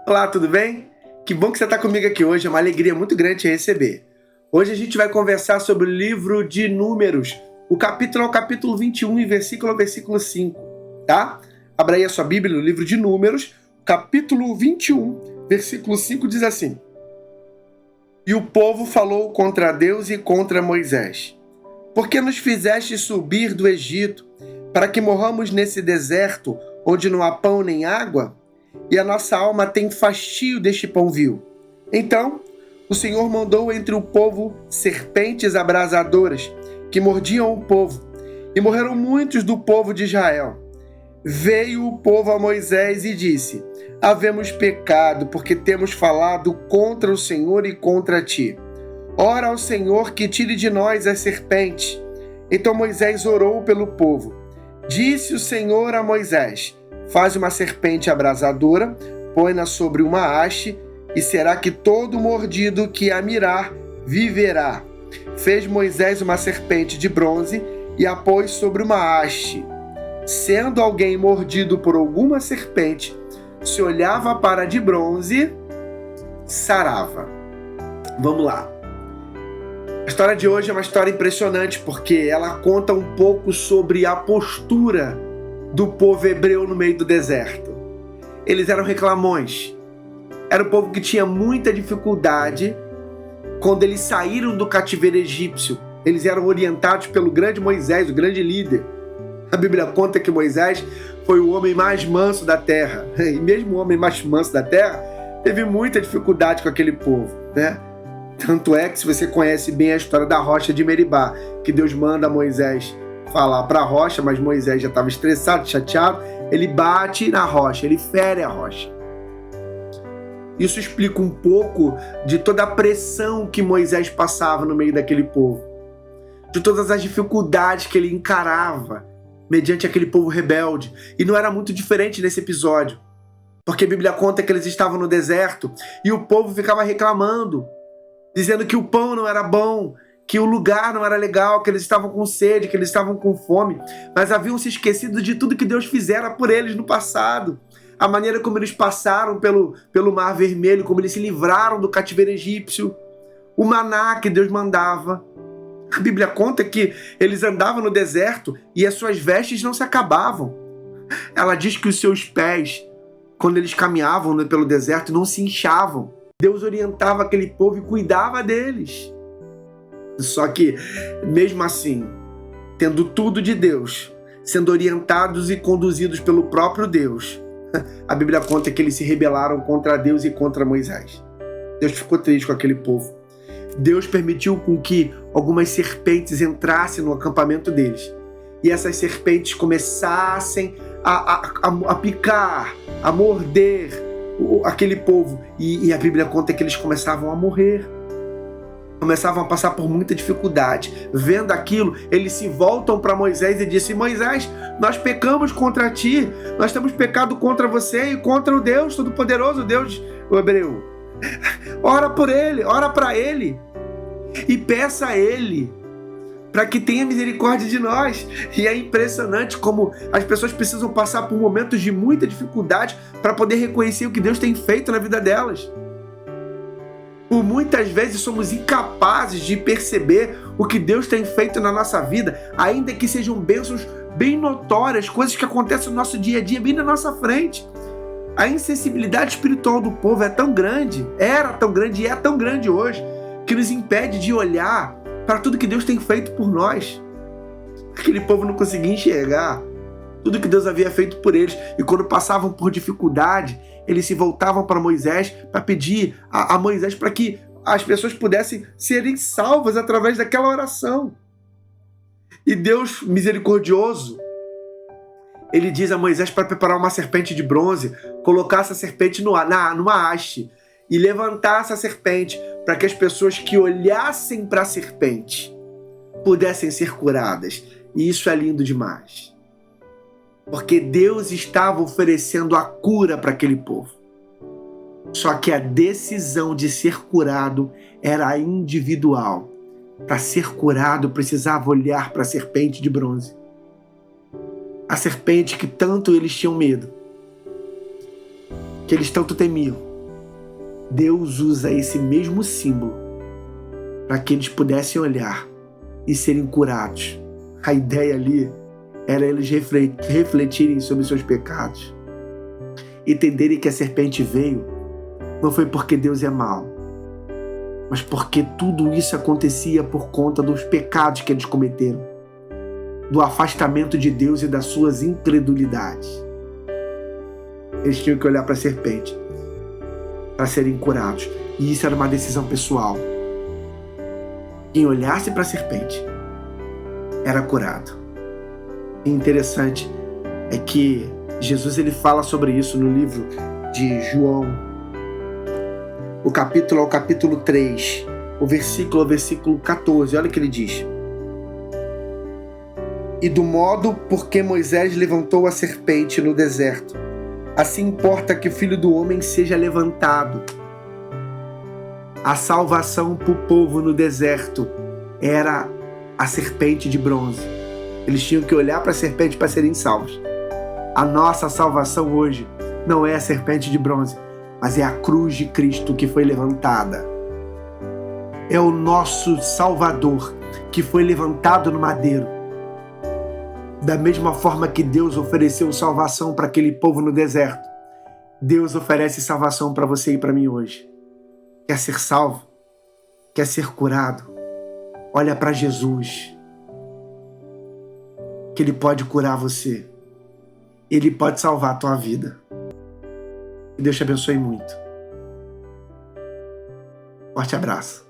Olá, tudo bem? Que bom que você está comigo aqui hoje, é uma alegria muito grande te receber. Hoje a gente vai conversar sobre o livro de Números, o capítulo é o capítulo 21 e versículo a versículo 5, tá? Abra aí a sua Bíblia no livro de Números, capítulo 21, versículo 5 diz assim: E o povo falou contra Deus e contra Moisés: Por que nos fizeste subir do Egito, para que morramos nesse deserto, onde não há pão nem água? E a nossa alma tem fastio deste pão vil. Então, o Senhor mandou entre o povo serpentes abrasadoras, que mordiam o povo, e morreram muitos do povo de Israel. Veio o povo a Moisés e disse: Havemos pecado, porque temos falado contra o Senhor e contra ti. Ora ao Senhor que tire de nós as serpentes. Então Moisés orou pelo povo. Disse o Senhor a Moisés: Faz uma serpente abrasadora, põe-na sobre uma haste, e será que todo mordido que a mirar viverá. Fez Moisés uma serpente de bronze e a pôs sobre uma haste. Sendo alguém mordido por alguma serpente, se olhava para a de bronze, sarava. Vamos lá. A história de hoje é uma história impressionante porque ela conta um pouco sobre a postura do povo hebreu no meio do deserto. Eles eram reclamões. Era um povo que tinha muita dificuldade quando eles saíram do cativeiro egípcio. Eles eram orientados pelo grande Moisés, o grande líder. A Bíblia conta que Moisés foi o homem mais manso da terra. E mesmo o homem mais manso da terra teve muita dificuldade com aquele povo, né? Tanto é que, se você conhece bem a história da rocha de Meribá, que Deus manda Moisés falar para a rocha, mas Moisés já estava estressado, chateado, ele bate na rocha, ele fere a rocha. Isso explica um pouco de toda a pressão que Moisés passava no meio daquele povo, de todas as dificuldades que ele encarava mediante aquele povo rebelde. E não era muito diferente nesse episódio, porque a Bíblia conta que eles estavam no deserto e o povo ficava reclamando, dizendo que o pão não era bom, que o lugar não era legal, que eles estavam com sede, que eles estavam com fome, mas haviam se esquecido de tudo que Deus fizera por eles no passado. A maneira como eles passaram pelo Mar Vermelho, como eles se livraram do cativeiro egípcio, o maná que Deus mandava. A Bíblia conta que eles andavam no deserto e as suas vestes não se acabavam. Ela diz que os seus pés, quando eles caminhavam pelo deserto, não se inchavam. Deus orientava aquele povo e cuidava deles. Só que, mesmo assim, tendo tudo de Deus, sendo orientados e conduzidos pelo próprio Deus, a Bíblia conta que eles se rebelaram contra Deus e contra Moisés. Deus ficou triste com aquele povo. Deus permitiu com que algumas serpentes entrassem no acampamento deles. E essas serpentes começassem a picar, a morder aquele povo. E a Bíblia conta que eles começavam a morrer. Começavam a passar por muita dificuldade. Vendo aquilo, eles se voltam para Moisés e dizem: Moisés, nós pecamos contra ti, nós temos pecado contra você e contra o Deus Todo-Poderoso, Deus hebreu. Ora por ele, ora para ele e peça a ele para que tenha misericórdia de nós. E é impressionante como as pessoas precisam passar por momentos de muita dificuldade para poder reconhecer o que Deus tem feito na vida delas. Por muitas vezes somos incapazes de perceber o que Deus tem feito na nossa vida, ainda que sejam bênçãos bem notórias, coisas que acontecem no nosso dia a dia, bem na nossa frente. A insensibilidade espiritual do povo é tão grande, era tão grande e é tão grande hoje, que nos impede de olhar para tudo que Deus tem feito por nós. Aquele povo não conseguia enxergar tudo que Deus havia feito por eles, e quando passavam por dificuldade, eles se voltavam para Moisés para pedir a Moisés para que as pessoas pudessem serem salvas através daquela oração. E Deus misericordioso, ele diz a Moisés para preparar uma serpente de bronze, colocar essa serpente numa haste e levantar essa serpente para que as pessoas que olhassem para a serpente pudessem ser curadas. E isso é lindo demais. Porque Deus estava oferecendo a cura para aquele povo. Só que a decisão de ser curado era individual. Para ser curado, precisava olhar para a serpente de bronze. A serpente que tanto eles tinham medo, que eles tanto temiam. Deus usa esse mesmo símbolo para que eles pudessem olhar e serem curados. A ideia ali era eles refletirem sobre seus pecados, entenderem que a serpente veio não foi porque Deus é mau, mas porque tudo isso acontecia por conta dos pecados que eles cometeram, do afastamento de Deus e das suas incredulidades. Eles tinham que olhar para a serpente para serem curados, e isso era uma decisão pessoal. Quem olhasse para a serpente era curado. E interessante é que Jesus ele fala sobre isso no livro de João, o capítulo 3, o versículo 14. Olha o que ele diz: e do modo por que Moisés levantou a serpente no deserto, assim importa que o Filho do Homem seja levantado. A salvação para o povo no deserto era a serpente de bronze. Eles tinham que olhar para a serpente para serem salvos. A nossa salvação hoje não é a serpente de bronze, mas é a cruz de Cristo que foi levantada. É o nosso Salvador que foi levantado no madeiro. Da mesma forma que Deus ofereceu salvação para aquele povo no deserto, Deus oferece salvação para você e para mim hoje. Quer ser salvo? Quer ser curado? Olha para Jesus, que Ele pode curar você. Ele pode salvar a tua vida. Que Deus te abençoe muito. Forte abraço.